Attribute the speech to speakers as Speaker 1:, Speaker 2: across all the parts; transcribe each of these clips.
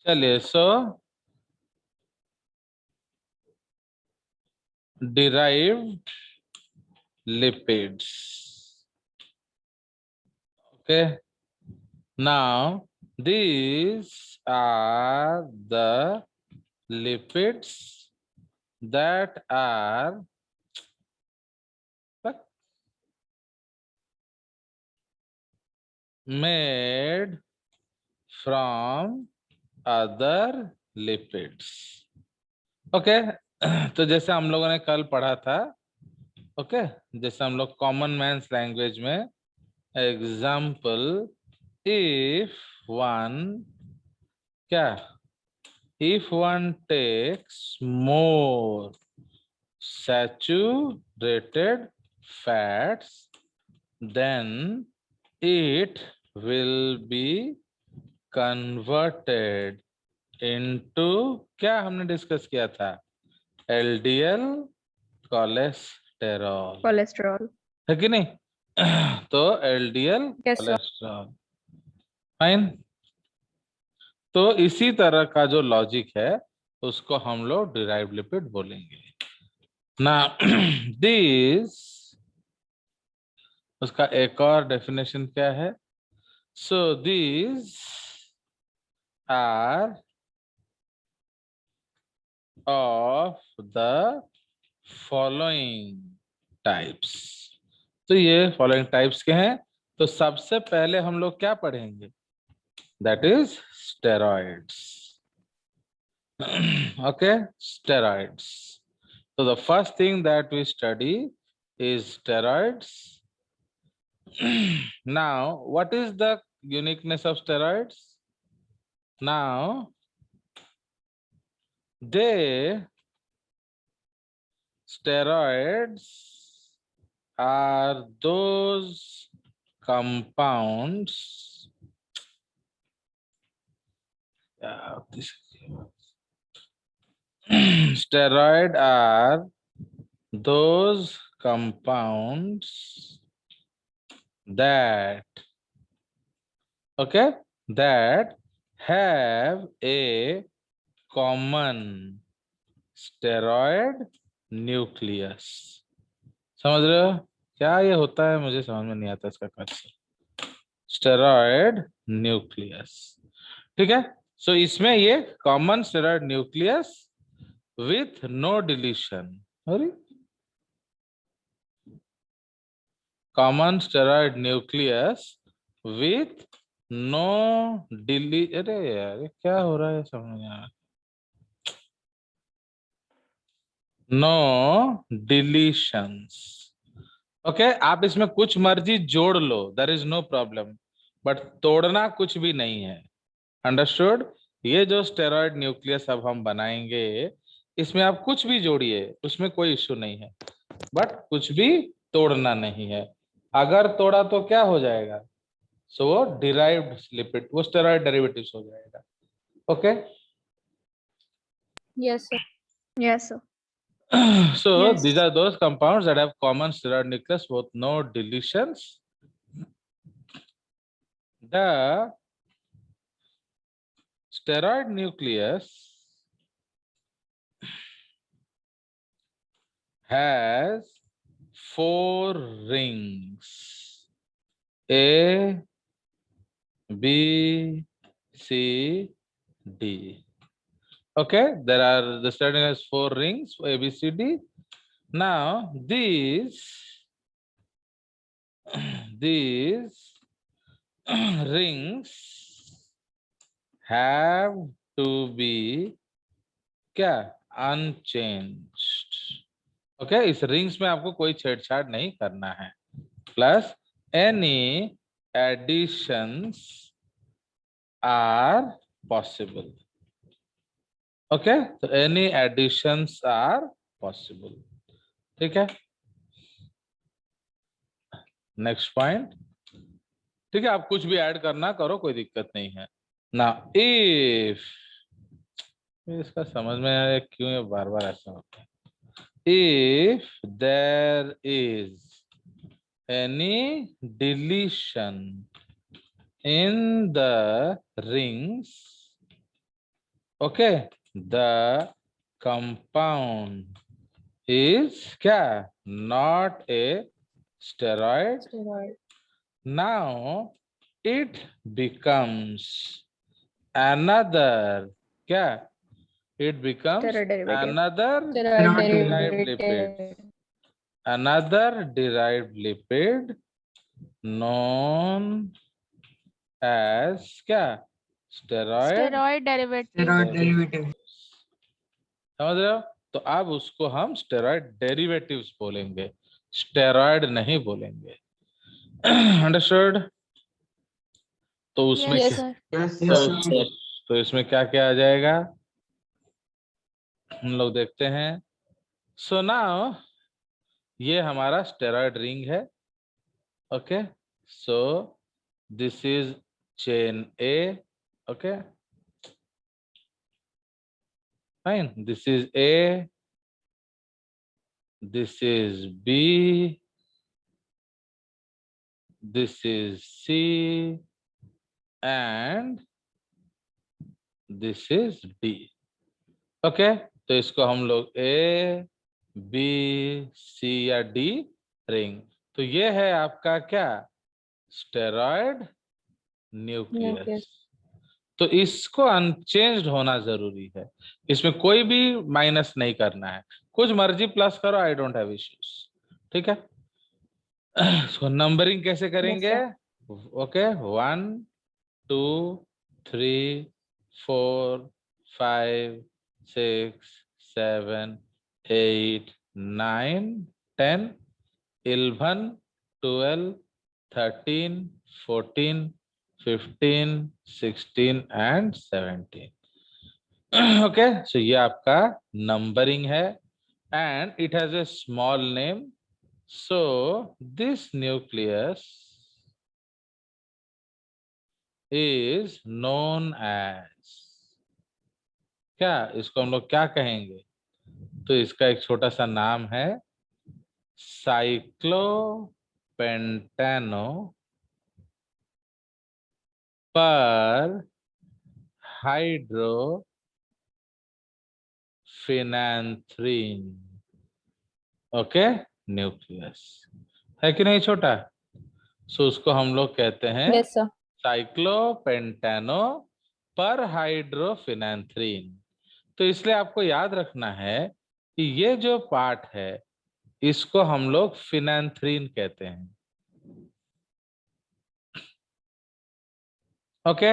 Speaker 1: चलिए, सो derived lipids. Okay, now these are the lipids that are made from other lipids. Okay तो जैसे हम लोगों ने कल पढ़ा था, ओके जैसे हम लोग कॉमन मैन्स लैंग्वेज में एग्जाम्पल, इफ वन क्या if one takes more saturated fats, then it will be converted into क्या हमने डिस्कस किया था, एलडीएल कोलेस्टेरॉल,
Speaker 2: कोलेस्ट्रॉल
Speaker 1: है कि नहीं? तो LDL
Speaker 2: yes sir.
Speaker 1: Cholesterol, fine. तो इसी तरह का जो लॉजिक है उसको हम लोग डिराइव्ड लिपिड बोलेंगे ना। दिस, उसका एक और डेफिनेशन क्या है? So these are of the following types. तो ये फॉलोइंग टाइप्स के हैं। तो सबसे पहले हम लोग क्या पढ़ेंगे? That is steroids. Okay, steroids. So the first thing that we study is steroids. Now, what is the uniqueness of steroids? Now, steroids are those compounds. Steroid are those compounds that, okay, that have a common steroid nucleus. समझ रहे हो क्या ये होता है? मुझे समझ में नहीं आता इसका कंसेप्ट, स्टेरॉइड न्यूक्लियस। ठीक है, सो इसमें ये common steroid nucleus with no deletion, common steroid nucleus with no deli, अरे यार ये क्या हो रहा है समझ में आ रहा, नो डिलीशंस। ओके, आप इसमें कुछ मर्जी जोड़ लो, there is no problem, but तोड़ना कुछ भी नहीं है। अंडरस्टूड? ये जो स्टेरॉइड न्यूक्लियस अब हम बनाएंगे, इसमें आप कुछ भी जोड़िए, उसमें कोई इश्यू नहीं है, बट कुछ भी तोड़ना नहीं है। अगर तोड़ा तो क्या हो जाएगा? सो वो डिराइव्ड लिपिड, वो स्टेरॉइड डेरिवेटिव्स हो जाएगा। Okay,
Speaker 2: yes sir. Yes sir.
Speaker 1: so
Speaker 2: Yes.
Speaker 1: these are those compounds that have common steroid nucleus with no deletions. The steroid nucleus has 4 rings: A, B, C, D. Okay, there are, the steroid has 4 rings, A, B, C, D. Now these rings have to be क्या, unchanged. Okay, इस rings में आपको कोई छेड़छाड़ नहीं करना है। Plus any additions are possible. Okay, तो एनी एडिशंस आर पॉसिबल। ठीक है, नेक्स्ट पॉइंट। ठीक है, आप कुछ भी ऐड करना करो, कोई दिक्कत नहीं है ना। इफ, इसका समझ में आया क्यों ये बार बार ऐसा होता है। If there is any deletion in the rings, okay, the compound is क्या, not a steroid, now it becomes another क्या, it becomes
Speaker 2: Steroid derivative.
Speaker 1: another derived lipid known as क्या, steroid
Speaker 3: derivative.
Speaker 1: समझ रहे हो? तो अब उसको हम स्टेरॉइड डेरिवेटिव्स बोलेंगे, स्टेरॉइड नहीं बोलेंगे। अंडरस्टूड? तो उसमें
Speaker 2: Yes,
Speaker 1: क्या-
Speaker 2: sir.
Speaker 1: तो इसमें क्या क्या आ जाएगा, हम लोग देखते हैं। सो नाउ ये हमारा स्टेरॉइड रिंग है। Okay, so this is chain A. Okay fine, this is A, this is B, this is C and this is D. Okay, तो इसको हम लोग ए बी सी या डी रिंग, तो ये है आपका क्या, स्टेरॉइड न्यूक्लियस। तो इसको अनचेंज्ड होना जरूरी है, इसमें कोई भी माइनस नहीं करना है, कुछ मर्जी प्लस करो, आई डोंट हैव इश्यूज। ठीक है, सो नंबरिंग कैसे करेंगे? Okay, 1 2 3 4 5 6 7 8 9 10 11 12 13 14 15 16 and 17। ओके, सो ये आपका नंबरिंग है and it has a small name, so this nucleus is known as क्या, इसको हम लोग क्या कहेंगे? तो इसका एक छोटा सा नाम है साइक्लोपेंटेनो पर हाइड्रोफिनैंथ्रीन। ओके, न्यूक्लियस है कि नहीं छोटा? सो उसको हम लोग कहते हैं
Speaker 2: Yes, sir.
Speaker 1: साइक्लोपेंटेनो पर हाइड्रोफिनैंथ्रीन। तो इसलिए आपको याद रखना है कि ये जो पार्ट है इसको हम लोग फिनैंथ्रीन कहते हैं। ओके,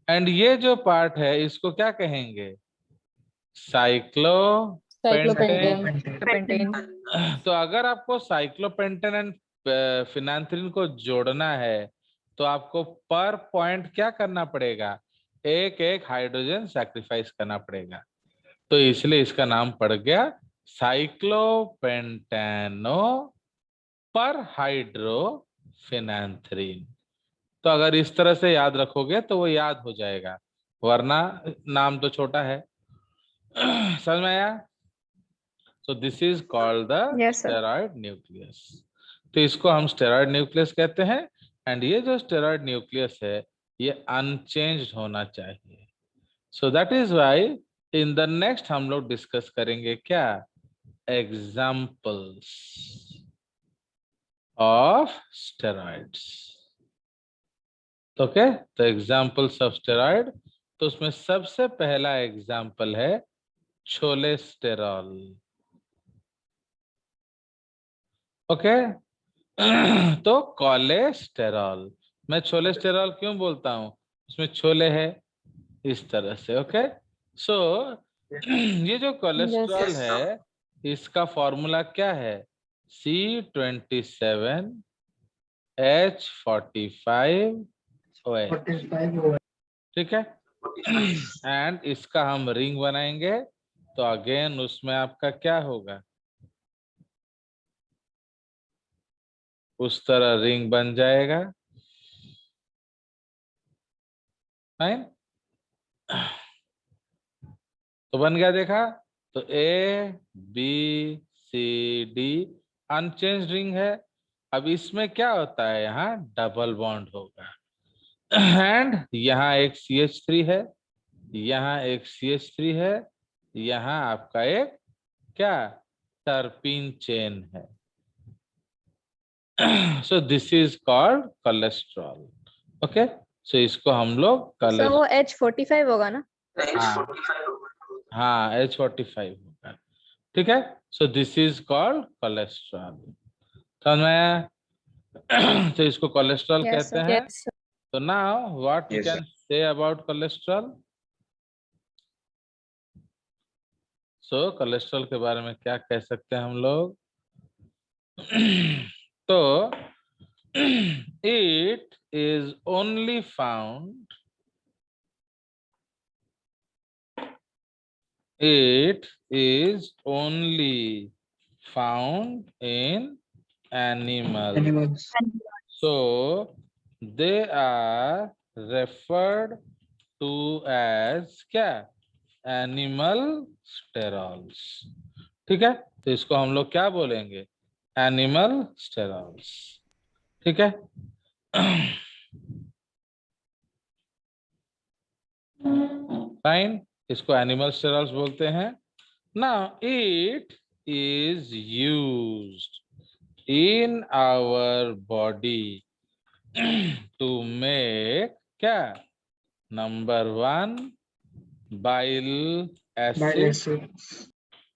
Speaker 1: एंड ये जो पार्ट है इसको क्या कहेंगे, साइक्लोपेंटेन। तो अगर आपको साइक्लोपेंटेन एंड फिनांथ्रीन को जोड़ना है तो आपको पर पॉइंट क्या करना पड़ेगा, एक एक हाइड्रोजन सैक्रिफाइस करना पड़ेगा। तो इसलिए इसका नाम पड़ गया साइक्लोपेंटेनो पर हाइड्रोफिनैंथ्रीन। तो अगर इस तरह से याद रखोगे तो वो याद हो जाएगा, वरना नाम तो छोटा है। समझ में आया? सो this is called the
Speaker 2: Yes, sir.
Speaker 1: Steroid nucleus. तो इसको हम स्टेरॉइड न्यूक्लियस कहते हैं एंड ये जो स्टेरॉइड न्यूक्लियस है ये अनचेंज्ड होना चाहिए। सो that is why in the next हम लोग डिस्कस करेंगे क्या, एग्जाम्पल्स ऑफ स्टेरॉइड्स। ओके, तो एग्जाम्पल्स ऑफ स्टेरॉइड, तो उसमें सबसे पहला एग्जाम्पल है छोलेस्टेरॉल। ओके, तो कोलेस्टेरॉल, मैं छोलेस्टेरॉल क्यों बोलता हूं, उसमें छोले है इस तरह से। ओके, सो ये जो कोलेस्ट्रॉल
Speaker 2: Yes.
Speaker 1: है इसका फॉर्मूला क्या है, C27H45OH। ठीक है, एंड इसका हम रिंग बनाएंगे तो अगेन उसमें आपका क्या होगा, उस तरह रिंग बन जाएगा। फाइन, तो बन गया, देखा? तो A B C D unchanged ring है। अब इसमें क्या होता है, यहाँ डबल बॉन्ड होगा एंड यहाँ एक CH3 है, यहाँ एक CH3 है, यहाँ आपका एक क्या टर्पीन चेन है। So this is called cholesterol. Okay, so इसको हम लोग
Speaker 2: सो वो H45 होगा ना?
Speaker 1: हाँ H45 होगा, ठीक है। So this is called cholesterol. समझ में आया? तो इसको कोलेस्ट्रॉल
Speaker 2: Yes,
Speaker 1: कहते
Speaker 2: sir.
Speaker 1: हैं।
Speaker 2: Yes, sir.
Speaker 1: तो now what you
Speaker 4: Yes, sir.
Speaker 1: Can say about cholesterol? So cholesterol के बारे में क्या कह सकते हैं हम लोग? तो it is only found in animals.
Speaker 4: Animals.
Speaker 1: So they are referred to as क्या? Animal sterols. ठीक है, तो इसको हम लोग क्या बोलेंगे? Animal sterols. ठीक है। फाइन, इसको एनिमल स्टेरॉल्स बोलते हैं। Now it is used in our body to make क्या? Number 1 bile
Speaker 4: Bile
Speaker 1: acid,
Speaker 4: acids.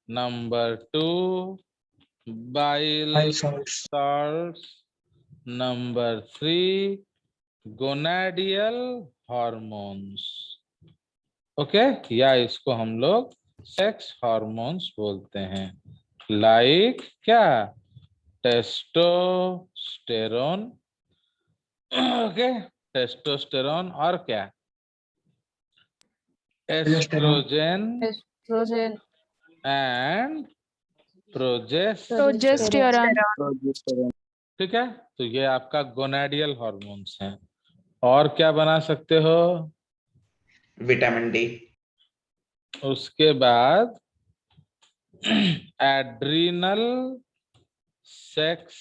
Speaker 1: Number 2 bile
Speaker 4: Bile salts.
Speaker 1: salts, number 3 gonadal hormones. Okay, या इसको हम लोग सेक्स हार्मोन्स बोलते हैं, लाइक क्या? टेस्टोस्टेरोन। ओके, टेस्टोस्टेरोन और क्या? Estrogen
Speaker 3: Estrogen.
Speaker 1: And
Speaker 3: Progesterone.
Speaker 1: ठीक है, तो ये आपका गोनाडियल हार्मोन्स हैं। और क्या बना सकते हो?
Speaker 4: Vitamin D.
Speaker 1: उसके बाद एड्रिनल सेक्स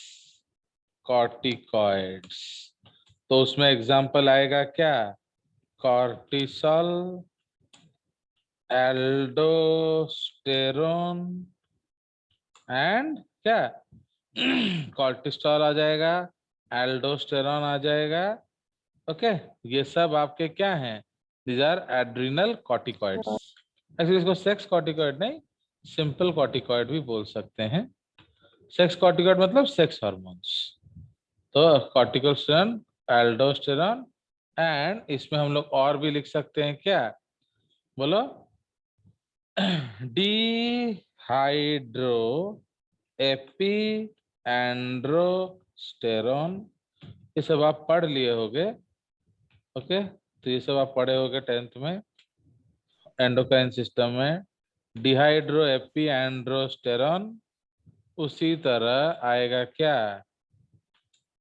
Speaker 1: कॉर्टिकॉइड्स। तो उसमें एग्जांपल आएगा क्या? कॉर्टिसोल, एल्डोस्टेरोन एंड क्या? कॉर्टिसोल आ जाएगा, एल्डोस्टेरोन आ जाएगा। ओके, ये सब आपके क्या हैं? These are adrenal corticoids. Actually इसको सेक्स कॉर्टिकॉइड नहीं, सिंपल कॉर्टिकॉइड भी बोल सकते हैं। सेक्स कॉर्टिकॉइड मतलब सेक्स हार्मोन्स। तो कॉर्टिकोस्टेरोन, एल्डोस्टेरोन एंड इसमें हम लोग और भी लिख सकते हैं क्या? बोलो। Dehydro AP androsterone. ये सब आप पढ़ लिए होगे। ओके, तो ये सब आप पढ़े होगे 10th में एंडोक्राइन सिस्टम में। डिहाइड्रो एपी एंड्रोस्टेरोन, उसी तरह आएगा क्या?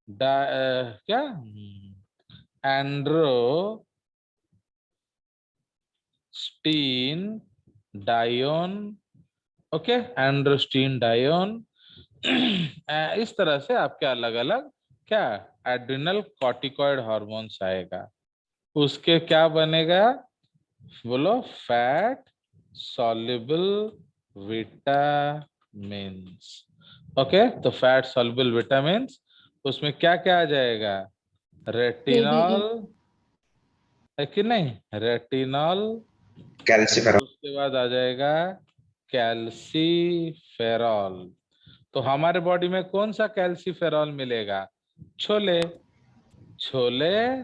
Speaker 1: क्या? एंड्रोस्टीन डायोन। ओके, एंड्रोस्टीन डायोन। इस तरह से आपके अलग अलग क्या एड्रिनल कॉर्टिकॉइड हार्मोन्स आएगा। उसके क्या बनेगा? बोलो। Fat soluble vitamins. ओके, तो फैट सॉल्युबल विटामिन्स, उसमें क्या क्या आ जाएगा? रेटिनॉल है कि नहीं? रेटिनॉल।
Speaker 4: Calciferol.
Speaker 1: उसके बाद आ जाएगा कैल्सीफेरॉल। तो हमारे बॉडी में कौन सा कैल्सीफेरॉल मिलेगा? छोले। छोले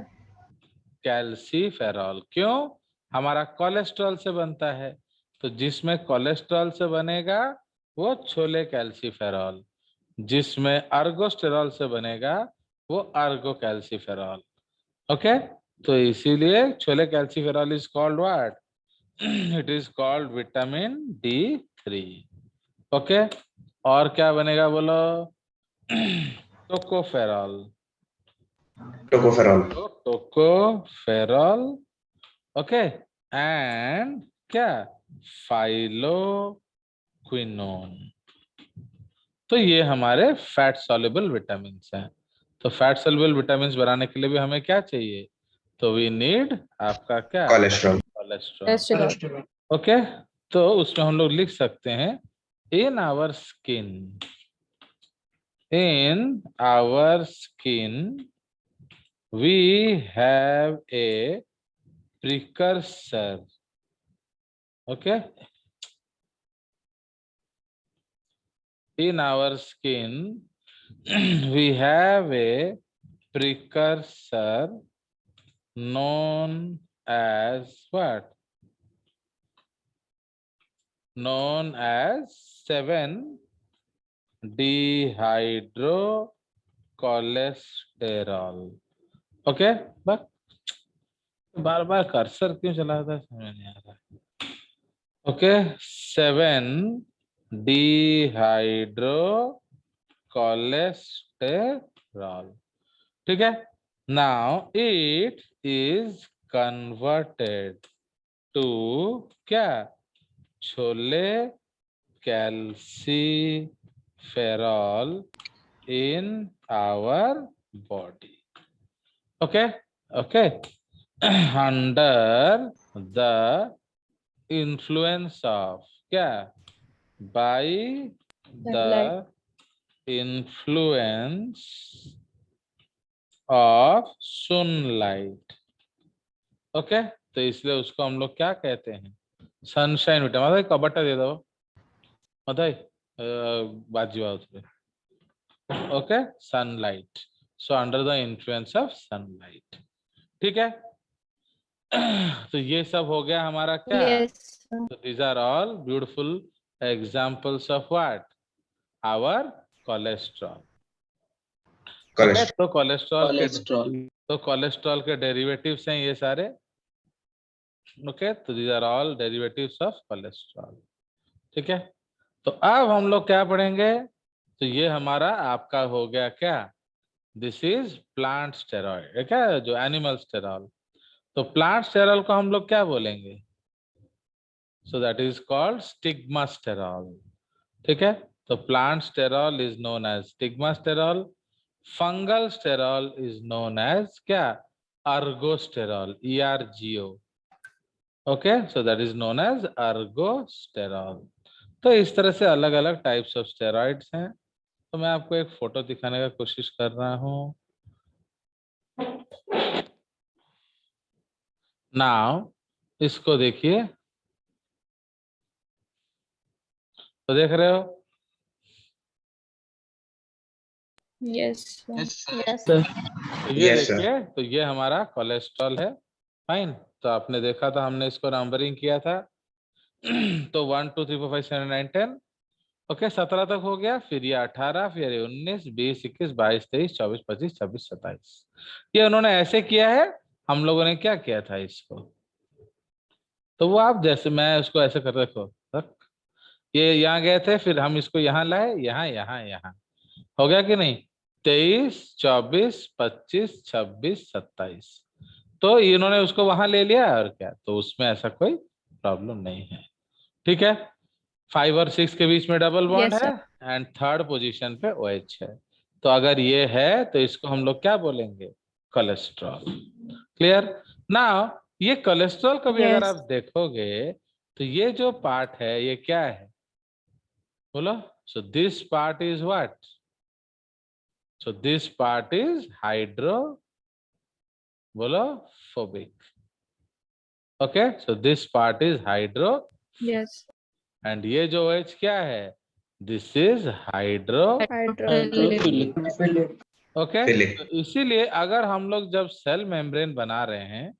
Speaker 1: कैल्सीफेरॉल। क्यों? हमारा कोलेस्ट्रॉल से बनता है, तो जिसमें कोलेस्ट्रॉल से बनेगा वो छोले कैल्सीफेरॉल, जिसमें अर्गोस्टेरॉल से बनेगा वो अर्गो कैल्सीफेरॉल। ओके, तो इसीलिए chole calciferol is called what? It is called vitamin D3। Okay, और क्या बनेगा बोलो? Tocopherol.
Speaker 4: Tocopherol.
Speaker 1: Tocopherol. Okay, and क्या? फाइलोक्विनोन। तो ये हमारे फैट सॉल्युबल विटामिन्स हैं। तो फैट सॉल्युबल विटामिन्स बनाने के लिए भी हमें क्या चाहिए? तो वी नीड आपका क्या?
Speaker 4: Cholesterol.
Speaker 1: कोलेस्ट्रॉल। ओके, तो उसमें हम लोग लिख सकते हैं in our skin we have a precursor. Okay, in our skin we have a precursor known as what? Known as 7-dehydrocholesterol. Okay, बस बार बार कर्सर क्यों चलाता है समझ नहीं आ रहा। ओके, 7-dehydrocholesterol, ठीक है। Now it is converted to क्या? Chole calciferol in our body. Okay, okay. Under the influence of क्या? By the influence of sunlight. Okay, तो इसलिए उसको हम लोग क्या कहते हैं? Sunshine vitamin. मतलब कबट्टा दे दो मतलब बाजी बात। Okay, sunlight. So under the influence of sunlight, ठीक है। तो ये सब हो गया हमारा क्या?
Speaker 2: Yes.
Speaker 1: तो these are all beautiful examples of what? Our cholesterol. Okay, तो कोलेस्ट्रॉल के डेरिवेटिव्स हैं ये सारे। ओके, तो these are all derivatives of cholesterol, ठीक है। तो अब हम लोग क्या पढ़ेंगे? तो ये हमारा आपका हो गया क्या? दिस इज प्लांट स्टेरॉइड, क्या जो एनिमल स्टेरॉल। तो प्लांट स्टेरॉल को हम लोग क्या बोलेंगे? So that is called stigmasterol, ठीक है। तो plant sterol is known as stigmasterol. Fungal sterol is known as क्या? Ergosterol, ERGO। Okay, so that is known as ergosterol. तो इस तरह से अलग अलग टाइप्स ऑफ स्टेरॉइड्स हैं। तो मैं आपको एक फोटो दिखाने का कोशिश कर रहा हूं। नाउ इसको देखिए, तो देख रहे हो?
Speaker 2: Yes. Yes.
Speaker 1: तो ये
Speaker 4: Yes, sir.
Speaker 1: देखिए, तो ये हमारा कोलेस्ट्रॉल है। फाइन, तो आपने देखा था, हमने इसको नंबरिंग किया था। तो 1 2 3 4 5 6 9 10। ओके, 17 तक हो गया। फिर ये 18, फिर ये 19, 20, 21, 22, 23, 24, 25, 26, 27। ये उन्होंने ऐसे किया है, हम लोगों ने क्या किया था इसको? तो वो आप जैसे मैं उसको ऐसे कर रखो, ये यहाँ गए थे, फिर हम इसको यहाँ लाए, यहाँ यहाँ यहाँ, हो गया कि नहीं? 23, 24, 25, 26, 27। तो इन्होंने उसको वहां ले लिया और क्या, तो उसमें ऐसा कोई प्रॉब्लम नहीं है, ठीक है। 5 और 6 के बीच में डबल बॉन्ड
Speaker 2: Yes,
Speaker 1: है
Speaker 2: sir.
Speaker 1: एंड थर्ड पोजीशन पे OH है। तो अगर ये है तो इसको हम लोग क्या बोलेंगे? कोलेस्ट्रॉल। क्लियर? नाउ ये कोलेस्ट्रॉल कभी अगर
Speaker 2: Yes.
Speaker 1: आप देखोगे तो ये जो पार्ट है ये क्या है? बोलो। So this part is what? So this part is hydro, बोलो, phobic. Okay, so this part is hydro
Speaker 2: Yes.
Speaker 1: And ये जो OH क्या है? This is hydro.
Speaker 2: Hydrophilic.
Speaker 1: Okay,
Speaker 4: Philic.
Speaker 1: तो इसीलिए अगर हम लोग जब सेल मेम्ब्रेन बना रहे हैं,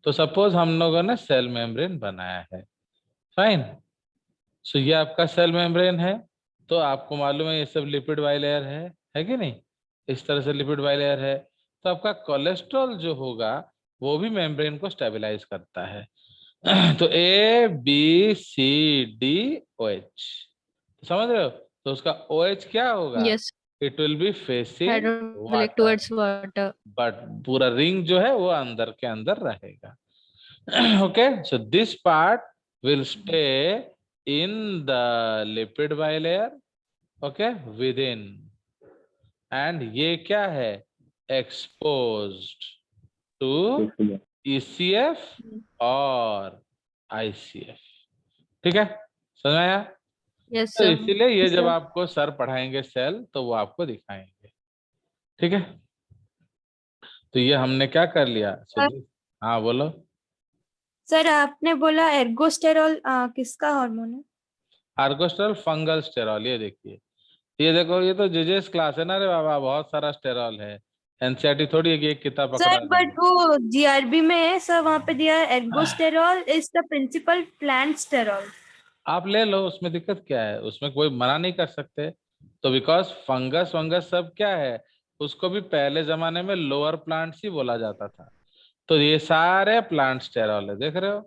Speaker 1: तो सपोज हम लोगों ने सेल मेम्ब्रेन बनाया है, फाइन। सो ये आपका सेल मेम्ब्रेन है, तो आपको मालूम है ये सब लिपिड बाइलेयर है कि नहीं? इस तरह से लिपिड बाइलेयर है। तो आपका कोलेस्ट्रॉल जो होगा वो भी मेम्ब्रेन को स्टेबलाइज करता है। तो ABCDOH, समझ रहे हो? तो उसका OH क्या होगा?
Speaker 2: Yes.
Speaker 1: It will be facing
Speaker 2: Hydrophilic
Speaker 1: water,
Speaker 2: towards water.
Speaker 1: But पूरा रिंग जो है वो अंदर के अंदर रहेगा। Okay, so this part will stay in the lipid bilayer, okay, with in, and ये क्या है? एक्सपोज्ड टू ECF और ICF। ठीक है, समझ में आया?
Speaker 2: Yes,
Speaker 1: तो
Speaker 2: sir.
Speaker 1: इसीलिए ये
Speaker 2: Yes,
Speaker 1: जब
Speaker 2: sir.
Speaker 1: आपको सर पढ़ाएंगे सेल तो वो आपको दिखाएंगे। ठीक है, तो ये हमने क्या कर लिया? हाँ बोलो।
Speaker 5: सर आपने बोला एर्गोस्टेरॉल किसका हार्मोन है?
Speaker 1: आर्गोस्टेरॉल फंगल स्टेरॉल। ये देखिए, ये देखो, ये तो जेजेस क्लास है ना रे बाबा, बहुत सारा स्टेरॉल है। एनसीईआरटी थोड़ी है कि एक किताब पकड़ा
Speaker 5: सर बट
Speaker 1: देंगे।
Speaker 5: वो जीआरबी में है सर, वहाँ पे दिया है ergosterol is the principal plant sterol.
Speaker 1: आप ले लो, उसमें दिक्कत क्या है? उसमें कोई मना नहीं कर सकते। तो बिकॉज फंगस वंगस सब क्या है, उसको भी पहले जमाने में लोअर प्लांट्स ही बोला जाता था। तो ये सारे प्लांट स्टेरॉल है, देख रहे हो?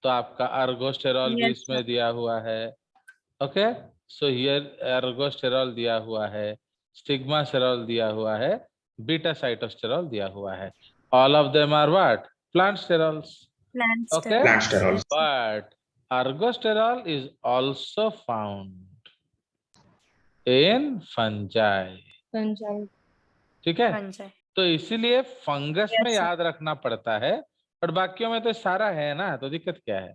Speaker 1: तो आपका अर्गोस्टेरॉल भी
Speaker 5: Yes,
Speaker 1: इसमें दिया हुआ है। ओके, सो हियर एर्गोस्टेरॉल दिया हुआ है, स्टिग्मास्टेरॉल दिया हुआ है, बीटा साइटोस्टेरॉल दिया हुआ है। All of them are what? Plant sterols.
Speaker 5: Plant
Speaker 1: Okay,
Speaker 4: Plant
Speaker 5: sterol.
Speaker 4: sterols.
Speaker 1: but ergosterol is also found in fungi।
Speaker 2: Punjab.
Speaker 1: ठीक है,
Speaker 5: हाँ जी।
Speaker 1: तो इसीलिए फंगस में
Speaker 5: Yes, sir.
Speaker 1: याद रखना पड़ता है, और बाकियों में तो सारा है ना, तो दिक्कत क्या है?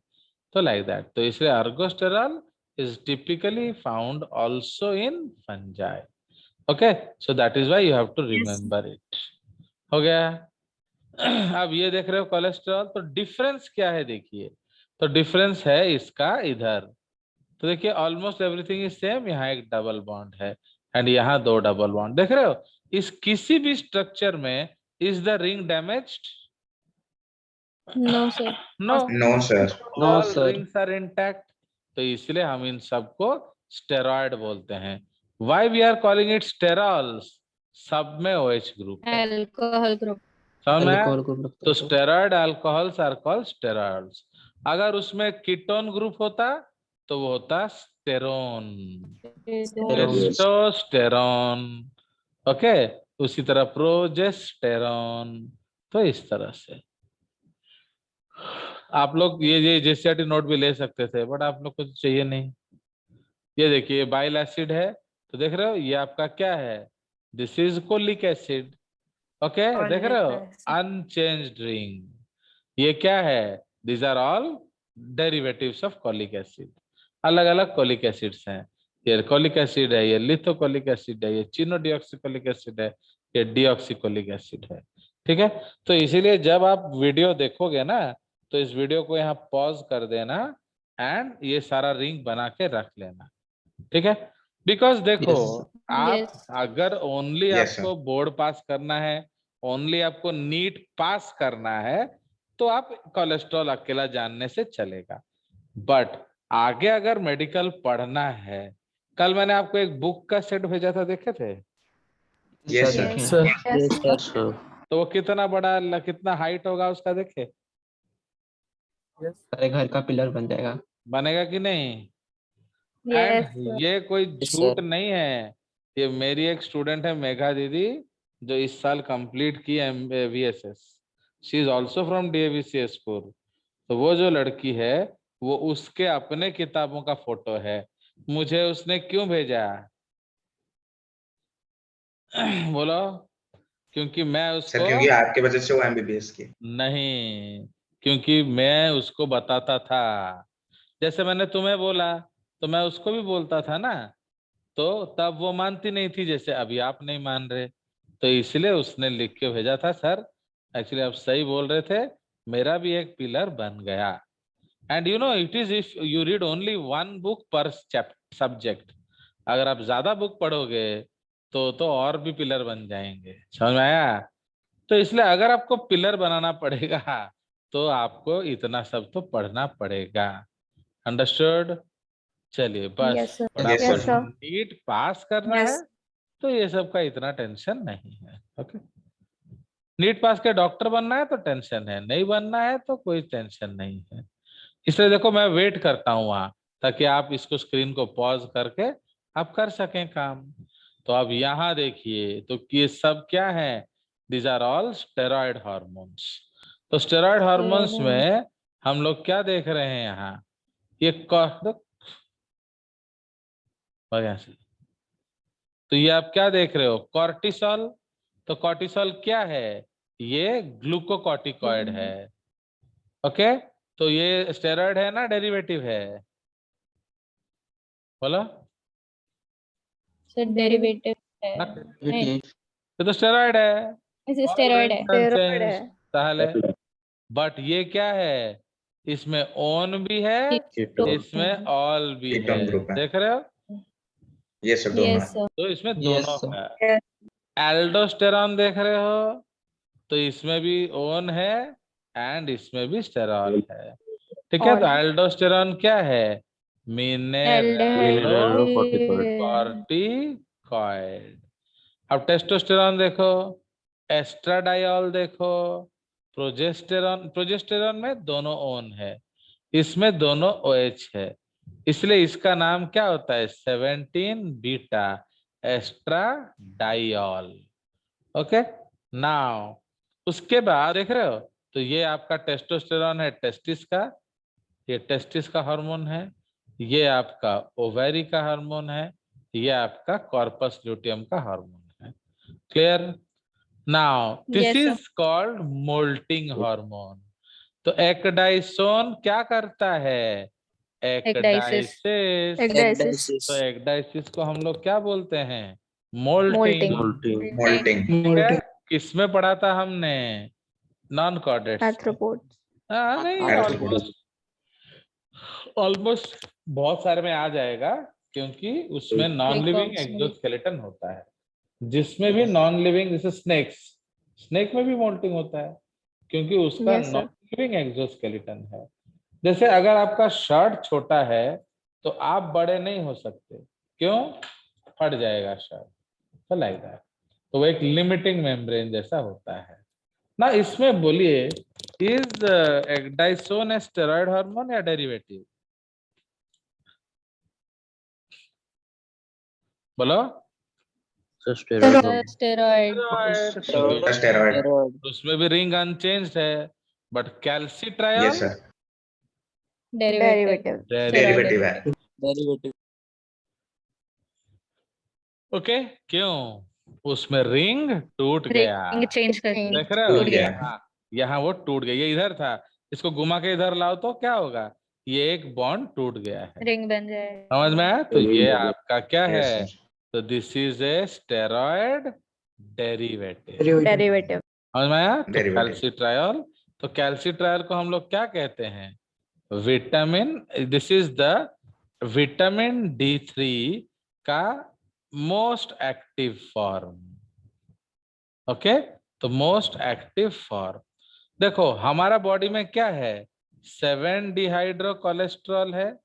Speaker 1: तो लाइक दैट, तो इसलिए ergosterol is typically found also in fungi। Okay, so that is why you have to
Speaker 5: Yes.
Speaker 1: remember it। हो गया? अब ये देख रहे हो कोलेस्ट्रॉल, तो डिफरेंस क्या है देखिए। तो डिफरेंस है इसका इधर, तो देखिए ऑलमोस्ट एवरीथिंग इज सेम। यहाँ एक डबल बॉन्ड है एंड यहाँ दो डबल बॉन्ड, देख रहे हो? इस किसी भी स्ट्रक्चर में is the ring damaged?
Speaker 2: No, sir.
Speaker 1: No,
Speaker 4: No, sir.
Speaker 6: No,
Speaker 1: all
Speaker 6: sir.
Speaker 1: Rings are intact. तो इसलिए हम इन सबको स्टेरॉइड बोलते हैं। Why we are calling it sterols? सब में OH ग्रुप है,
Speaker 2: Alcohol group.
Speaker 1: समझ में आया?
Speaker 6: अल्कोहल ग्रुप रखते
Speaker 1: तो
Speaker 6: हैं तो।
Speaker 1: Steroid alcohols are called steroids. अगर उसमें कीटोन ग्रुप होता तो वो होता स्टेरोन, टेस्टोस्टेरोन। ओके, उसी तरह प्रोजेस्टेरोन। तो इस तरह से आप लोग ये जेसीआरटी नोट भी ले सकते थे, बट आप लोग को तो चाहिए नहीं। ये देखिए बाइल एसिड है, तो देख रहे हो ये आपका क्या है? This is cholic acid. Okay, देख रहे हो? Unchanged ring. ये क्या है? These are all derivatives of cholic acid. अलग अलग कोलिक एसिड्स हैं। ये कोलिक एसिड है, ये लिथोकोलिक एसिड है, ये चिनोडिऑक्सीकोलिक एसिड है, ये डीऑक्सीकोलिक एसिड है। ठीक है, तो इसीलिए जब आप वीडियो देखोगे ना, तो इस वीडियो को यहाँ पॉज कर देना एंड ये सारा रिंग बना के रख लेना। ठीक है, बिकॉज देखो
Speaker 6: Yes.
Speaker 1: आप
Speaker 2: Yes.
Speaker 1: अगर ओनली
Speaker 4: Yes,
Speaker 1: आपको बोर्ड पास करना है, ओनली आपको नीट पास करना है, तो आप कोलेस्ट्रॉल अकेला जानने से चलेगा। बट आगे अगर मेडिकल पढ़ना है, कल मैंने आपको एक बुक का सेट भेजा था, देखे थे?
Speaker 4: Yes, sir.
Speaker 6: देखें।
Speaker 5: Sir.
Speaker 6: Yes, sir.
Speaker 1: तो वो कितना बड़ा, कितना हाइट होगा उसका, देखे?
Speaker 6: सारे घर का पिलर बन जाएगा।
Speaker 1: बनेगा कि नहीं?
Speaker 2: Yes,
Speaker 1: and
Speaker 2: sir.
Speaker 1: ये कोई
Speaker 6: Yes,
Speaker 1: झूठ
Speaker 6: sir.
Speaker 1: नहीं है। ये मेरी एक स्टूडेंट है मेघा दीदी, जो इस साल कंप्लीट की VSS। She is also from DAVC school. तो वो जो लड़की है, वो उसके अपने किताबों का फोटो है। मुझे उसने क्यों भेजा? बोलो। क्योंकि मैं
Speaker 4: सर
Speaker 1: उसको
Speaker 4: क्योंकि आपके वजह से वो MBBS की।
Speaker 1: नहीं, क्योंकि मैं उसको बताता था। जैसे मैंने तुम्हें बोला, तो मैं उसको भी बोलता था ना, तो तब वो मानती नहीं थी, जैसे अभी आप नहीं मान रहे। तो इसलिए उसने लिख के भेजा था, सर एक्चुअली आप सही बोल रहे थे, मेरा भी एक पिलर बन गया। And you know it is if you read only one book पर सब्जेक्ट। अगर आप ज्यादा बुक पढ़ोगे तो और भी पिलर बन जाएंगे, समझ में आया? तो इसलिए अगर आपको पिलर बनाना पड़ेगा, तो आपको इतना सब तो पढ़ना पड़ेगा। अंडरस्टूड? चलिए बस,
Speaker 2: Yes, sir.
Speaker 1: और
Speaker 4: Yes,
Speaker 1: आपको
Speaker 2: Yes, sir.
Speaker 1: नीट पास करना
Speaker 5: Yes.
Speaker 1: है, तो ये सब का इतना टेंशन नहीं है। ओके, नीट पास के डॉक्टर बनना है तो टेंशन है, नहीं बनना है तो कोई टेंशन नहीं है। इसलिए देखो मैं वेट करता हूँ वहां, ताकि आप इसको स्क्रीन को पॉज करके आप कर सकें काम। तो अब यहाँ देखिए, तो ये सब क्या है? These are all steroid hormones. तो स्टेरॉइड हार्मोन्स में हम लोग क्या देख रहे हैं यहाँ? ये यहाँ से, तो ये आप क्या देख रहे हो? कॉर्टिसोल। तो कॉर्टिसोल क्या है? ये ग्लूकोकॉर्टिकॉइड है। ओके, तो ये स्टेरॉइड है ना डेरिवेटिव है? बोलो।
Speaker 2: सर डेरिवेटिव है
Speaker 1: ना?
Speaker 2: नहीं,
Speaker 1: ये तो स्टेरॉइड है।
Speaker 2: ऐसे स्टेरॉइड है।
Speaker 5: Steroid है।
Speaker 1: ताहले बट ये क्या है? इसमें ओन भी है,
Speaker 2: Keto।
Speaker 1: इसमें ऑल भी है।
Speaker 4: कीटोन ग्रुप है।
Speaker 1: देख रहे हो?
Speaker 4: ये सर दोनों
Speaker 2: यस
Speaker 4: है।
Speaker 2: सर।
Speaker 1: तो इसमें
Speaker 6: Yes,
Speaker 1: दोनों
Speaker 6: sir.
Speaker 1: है। एल्डोस्टेरॉन देख रहे हो? तो इसमें भी ओन है एंड इसमें भी स्टेरॉल है। ठीक है, तो एल्डोस्टेरॉन क्या है? मिनरेलो कॉर्टिकॉइड। अब टेस्टोस्टेरॉन देखो, एस्ट्राडायोल देखो, प्रोजेस्टेरॉन। प्रोजेस्टेरॉन में दोनों ओन है, इसमें दोनों OH है, इसलिए इसका नाम क्या होता है? 17 बीटा एस्ट्राडायोल। ओके, नाउ उसके बाद देख रहे हो, तो ये आपका टेस्टोस्टेरॉन है टेस्टिस का, ये टेस्टिस का हार्मोन है, ये आपका ओवेरी का हार्मोन है, ये आपका कॉर्पस ल्यूटियम का हार्मोन है। Clear? Now this
Speaker 2: Yes, sir.
Speaker 1: Is called moulting hormone. तो एक्डाइसोन क्या करता है?
Speaker 2: Ecdysis.
Speaker 1: एक्डाइसिस। तो एक्डाइसिस को हम लोग क्या बोलते हैं? मोल्टिंग।
Speaker 6: Molting.
Speaker 4: मोल्टिंग।
Speaker 1: ठीक है? किसमें पढ़ा था हमने? Non chordates.
Speaker 5: Arthropods.
Speaker 1: नहीं,
Speaker 4: Arthropods।
Speaker 1: ऑलमोस्ट बहुत सारे में आ जाएगा, क्योंकि उसमें नॉन लिविंग
Speaker 2: Because-
Speaker 1: एक्सोस्केलेटन होता है, जिसमें भी नॉन लिविंग, जैसे स्नेक्स, स्नेक में भी मोल्टिंग होता है, क्योंकि उसका
Speaker 5: Yes, sir.
Speaker 1: Non living exoskeleton है। जैसे अगर आपका शर्ट छोटा है तो आप बड़े नहीं हो सकते, क्यों? फट जाएगा शर्ट, तो लाइक दैट। तो वो एक लिमिटिंग मेम्ब्रेन जैसा होता है ना। इसमें बोलिए, is ecdysone A steroid hormone या डेरिवेटिव? बोलो।
Speaker 6: Steroid.
Speaker 2: Steroid.
Speaker 4: स्टेरॉइड।
Speaker 1: उसमें भी रिंग अनचेंज्ड है, but calcitriol
Speaker 4: yes sir,
Speaker 2: Derivative.
Speaker 4: Derivative है।
Speaker 1: ओके, क्यों? उसमें रिंग टूट गया।
Speaker 2: Ring change कर
Speaker 1: देख रहे हो?
Speaker 4: टूट गया।
Speaker 1: यहाँ वो टूट गया, ये इधर था, इसको घुमा के इधर लाओ तो क्या होगा? ये एक बॉन्ड टूट गया है।
Speaker 2: रिंग बन जाए।
Speaker 1: समझ में आया? तो ये आपका क्या
Speaker 4: यस
Speaker 1: है?
Speaker 4: सर।
Speaker 1: तो this is A steroid derivative.
Speaker 5: Derivative.
Speaker 1: समझ में आया? तो
Speaker 4: Derivative।
Speaker 1: कैल्सिट्रायल, तो कैल्सिट्रायल को हम लोग क्या कहते हैं? Vitamin. This is the vitamin D3 का मोस्ट एक्टिव फॉर्म। ओके, तो मोस्ट एक्टिव फॉर्म। देखो हमारा बॉडी में क्या है? 7 डिहाइड्रो कोलेस्ट्रॉल है,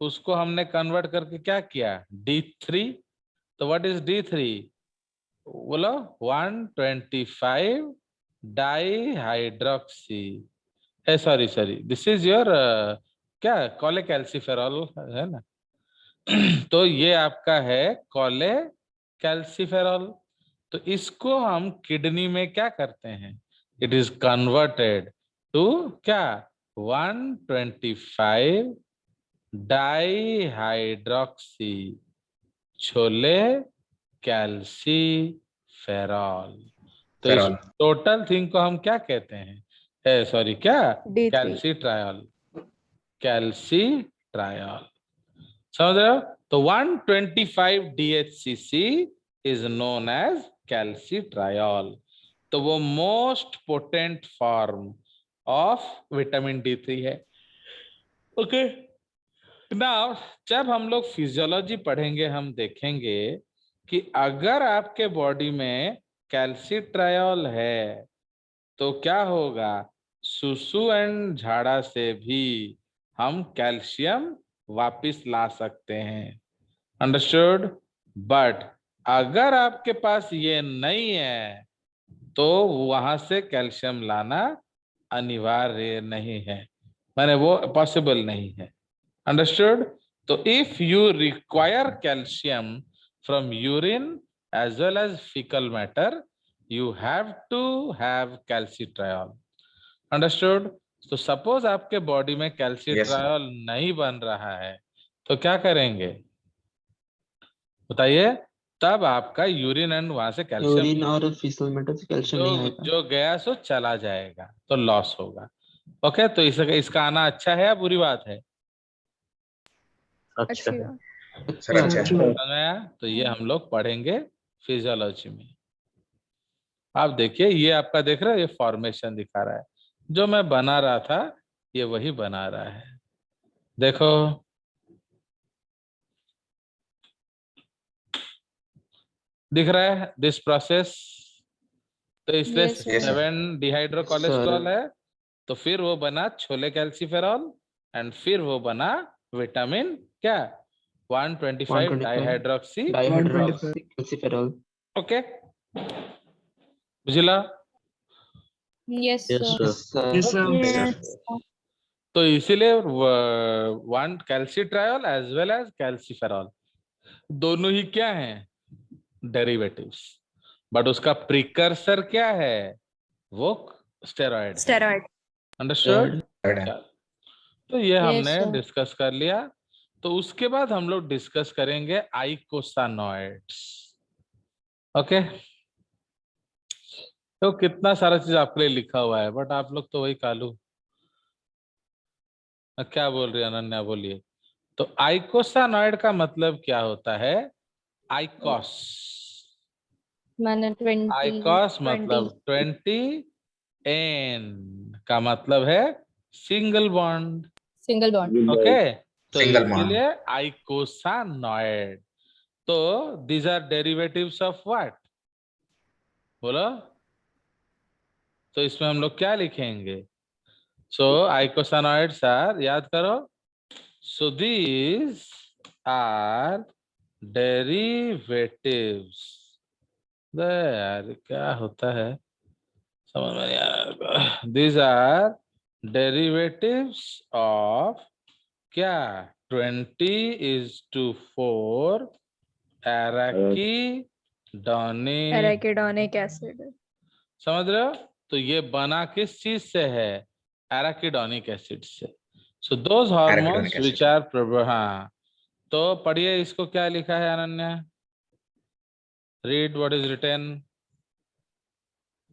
Speaker 1: उसको हमने कन्वर्ट करके क्या किया? D3। तो व्हाट इज D3? बोलो। 125 dihydroxy, sorry this is your क्या, कोलेकैल्सिफेरॉल है ना। तो ये आपका है कोलेकैल्सिफेरॉल। तो इसको हम किडनी में क्या करते हैं? इट इज कन्वर्टेड टू क्या? 125 डाईहाइड्रोक्सी छोले कैल्सीफेरॉल। तो इस
Speaker 4: फेरॉल।
Speaker 1: टोटल थिंग को हम क्या कहते हैं? सॉरी क्या?
Speaker 5: D3.
Speaker 1: कैल्सीट्रायल। कैल्सीट्रायल, समझ रहे हो? तो 125 DHCC इज नोन एज कैल्सीट्रायल। तो वो most potent form of vitamin D3 है। ओके, नाउ जब हम लोग फिजियोलॉजी पढ़ेंगे हम देखेंगे कि अगर आपके बॉडी में कैल्सीट्रायल है तो क्या होगा? सुसु एंड झाड़ा से भी हम कैल्शियम वापिस ला सकते हैं। अंडरस्टूड? बट अगर आपके पास ये नहीं है तो वहां से कैल्शियम लाना अनिवार्य नहीं है, माने वो पॉसिबल नहीं है। अंडरस्टूड? तो if you require calcium from urine as well as faecal matter, you have to have calcitriol. Understood? तो सपोज आपके बॉडी में कैल्सिट्रायल नहीं बन रहा है तो क्या करेंगे बताइए? तब आपका यूरिन एंड वहां से कैल्शियम
Speaker 6: यूरिन और फीसल मैटर से कैल्शियम नहीं आएगा।
Speaker 1: जो गया सो चला जाएगा, तो लॉस होगा। ओके, तो इसका आना अच्छा है या बुरी बात है?
Speaker 6: अच्छा
Speaker 2: अच्छी
Speaker 6: है।
Speaker 2: बात।
Speaker 4: सर अच्छा है।
Speaker 1: समझ में आया? तो ये हम लोग पढ़ेंगे फिजियोलॉजी में। आप देखिए, ये आपका देख रहे हो, ये फॉर्मेशन दिखा रहा है। जो मैं बना रहा था ये वही बना रहा है। देखो, दिख रहा है दिस प्रोसेस। तो इसलिए
Speaker 2: Yes, sir.
Speaker 4: Yes, sir.
Speaker 1: 7 dehydro cholesterol है, तो फिर वो बना छोले कैल्सीफेरॉल, एंड फिर वो बना विटामिन क्या, 125 डाइहाइड्रोक्सी।
Speaker 6: डाइहाइड्रोक्सीफेरॉल।
Speaker 1: ओके, बुझला?
Speaker 2: Yes,
Speaker 6: yes
Speaker 2: sir.
Speaker 6: Sir.
Speaker 3: Yes, sir.
Speaker 5: Yes.
Speaker 1: तो इसीलिए one calcitriol as well as calciferol दोनों ही क्या हैं, डेरिवेटिव्स। बट उसका प्रिकर्सर क्या है, वो स्टेरॉइड है।
Speaker 5: Steroid.
Speaker 1: अंडरस्टूड?
Speaker 4: Third है।
Speaker 1: तो ये
Speaker 2: Yes,
Speaker 1: हमने
Speaker 2: sir.
Speaker 1: डिस्कस कर लिया। तो उसके बाद हम लोग डिस्कस करेंगे आइकोसानॉइड्स। ओके, तो कितना सारा चीज आपके लिए लिखा हुआ है, बट आप लोग तो वही कालू। क्या बोल रही है अनन्या, बोलिए। तो आइकोसानॉइड का मतलब क्या होता है? आइकोस,
Speaker 2: मैंने 20
Speaker 1: आइकोस मतलब 20, एन का मतलब है single bond.
Speaker 2: single bond.
Speaker 1: Okay, तो
Speaker 4: Single bond.
Speaker 1: इसीलिए आइकोसानॉइड। तो these are derivatives of what, बोलो। तो इसमें हम लोग क्या लिखेंगे? सो आइकोसानॉइड्स आर, याद करो, सो दीज आर डेरिवेटिव्स। यार क्या होता है, समझ में नहीं आ रहा। दीज आर डेरिवेटिव्स ऑफ क्या, 20:4 एराकीडोनिक।
Speaker 5: Arachidonic acid.
Speaker 1: समझ रहे हो? तो ये बना किस चीज से है, एराकीडोनिक एसिड से। So those hormones
Speaker 4: Arachidonic acid.
Speaker 1: Which are, हाँ, तो पढ़िए इसको, क्या लिखा है Ananya? Read what is written.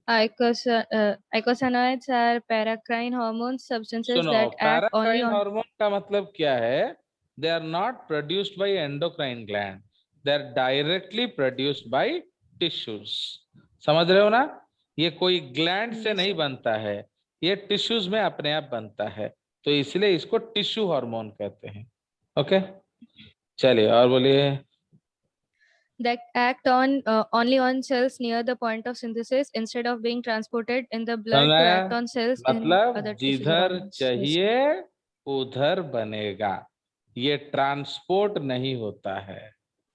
Speaker 2: Eicosanoids are paracrine hormones, substances
Speaker 1: सुनो,
Speaker 2: that act only
Speaker 1: paracrine
Speaker 2: on.
Speaker 1: Hormone का मतलब क्या है? They are not produced by endocrine gland, they are directly produced by tissues. समझ रहे हो ना? ये कोई ग्लैंड से
Speaker 2: Yes,
Speaker 1: नहीं
Speaker 2: sir.
Speaker 1: बनता है, ये टिश्यूज में अपने आप बनता है। तो इसलिए इसको टिश्यू हार्मोन कहते हैं। ओके, चलिए और बोलिए।
Speaker 2: That act on only on cells near the point of synthesis instead of being transported in the blood to
Speaker 1: समझाया?
Speaker 2: act on cells in
Speaker 1: मतलब
Speaker 2: other tissues or
Speaker 1: जिधर
Speaker 2: organs. Yes, sir.
Speaker 1: चाहिए उधर बनेगा, ये ट्रांसपोर्ट नहीं होता है।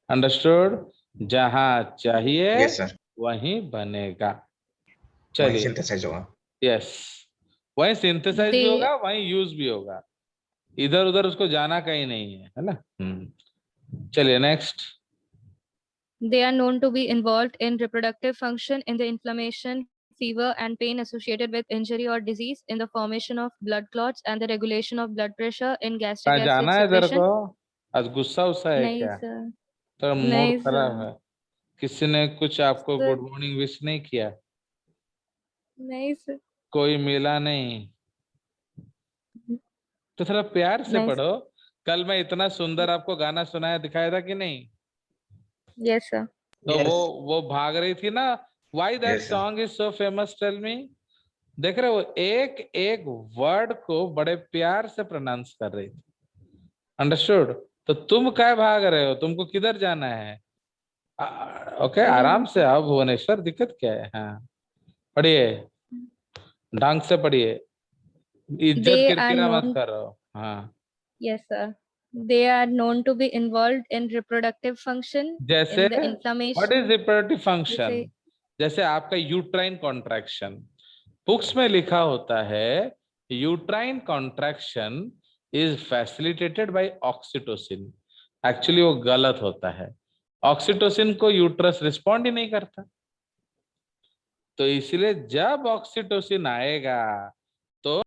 Speaker 1: अंडरस्टूड? जहां चाहिए
Speaker 4: Yes, sir.
Speaker 1: वहीं बनेगा।
Speaker 4: वहीं
Speaker 1: चलिए,
Speaker 4: synthesize होगा।
Speaker 1: यस, वहीं सिंथेसाइज भी
Speaker 2: They
Speaker 1: होगा, वहीं यूज भी होगा, इधर उधर उसको जाना कहीं नहीं है ना। चलिए next.
Speaker 2: They are known to be involved in reproductive function in the inflammation, fever, and pain associated with injury or disease, in the formation of blood clots, and the regulation of blood pressure in gastric
Speaker 1: कहाँ
Speaker 2: acid
Speaker 1: जाना है इधर को?
Speaker 2: secretion.
Speaker 1: आज गुस्सा उस्सा है
Speaker 2: नहीं
Speaker 1: क्या?
Speaker 2: सर,
Speaker 1: तो मूड
Speaker 2: नहीं
Speaker 1: खराब
Speaker 2: सर,
Speaker 1: है? किसी ने कुछ आपको
Speaker 2: सर,
Speaker 1: गुड मॉर्निंग विश नहीं किया?
Speaker 2: नहीं सर,
Speaker 1: कोई मिला नहीं? तो थोड़ा प्यार से
Speaker 2: नहीं
Speaker 1: पढ़ो। कल मैं इतना सुंदर आपको गाना सुनाया, दिखाया था कि नहीं?
Speaker 2: यस सर,
Speaker 1: तो वो भाग रही थी ना, why that
Speaker 4: Yes, sir.
Speaker 1: Song is so famous, tell me. देख रहे हो, एक एक वर्ड को बड़े प्यार से प्रोनाउंस कर रही थी। अंडरस्टूड? तो तुम क्या भाग रहे हो, तुमको किधर जाना है? ओके, आराम से आओ भुवनेश्वर, दिक्कत क्या है? हाँ, पढ़िए, ढंग से पढ़िए, इज्जत
Speaker 2: they are
Speaker 1: किरकिरा मत
Speaker 2: known,
Speaker 1: करो। हाँ,
Speaker 2: yes sir, they are known to be involved in reproductive function
Speaker 1: जैसे
Speaker 2: in the
Speaker 1: what
Speaker 2: inflammation.
Speaker 1: Is reproductive function?
Speaker 2: जैसे
Speaker 1: जैसे आपका यूट्राइन कॉन्ट्रैक्शन, बुक्स में लिखा होता है uterine contraction is facilitated bye oxytocin. Actually वो गलत होता है, ऑक्सीटोसिन को यूट्रस रिस्पॉन्ड ही नहीं करता। तो इसलिए जब ऑक्सीटोसिन आएगा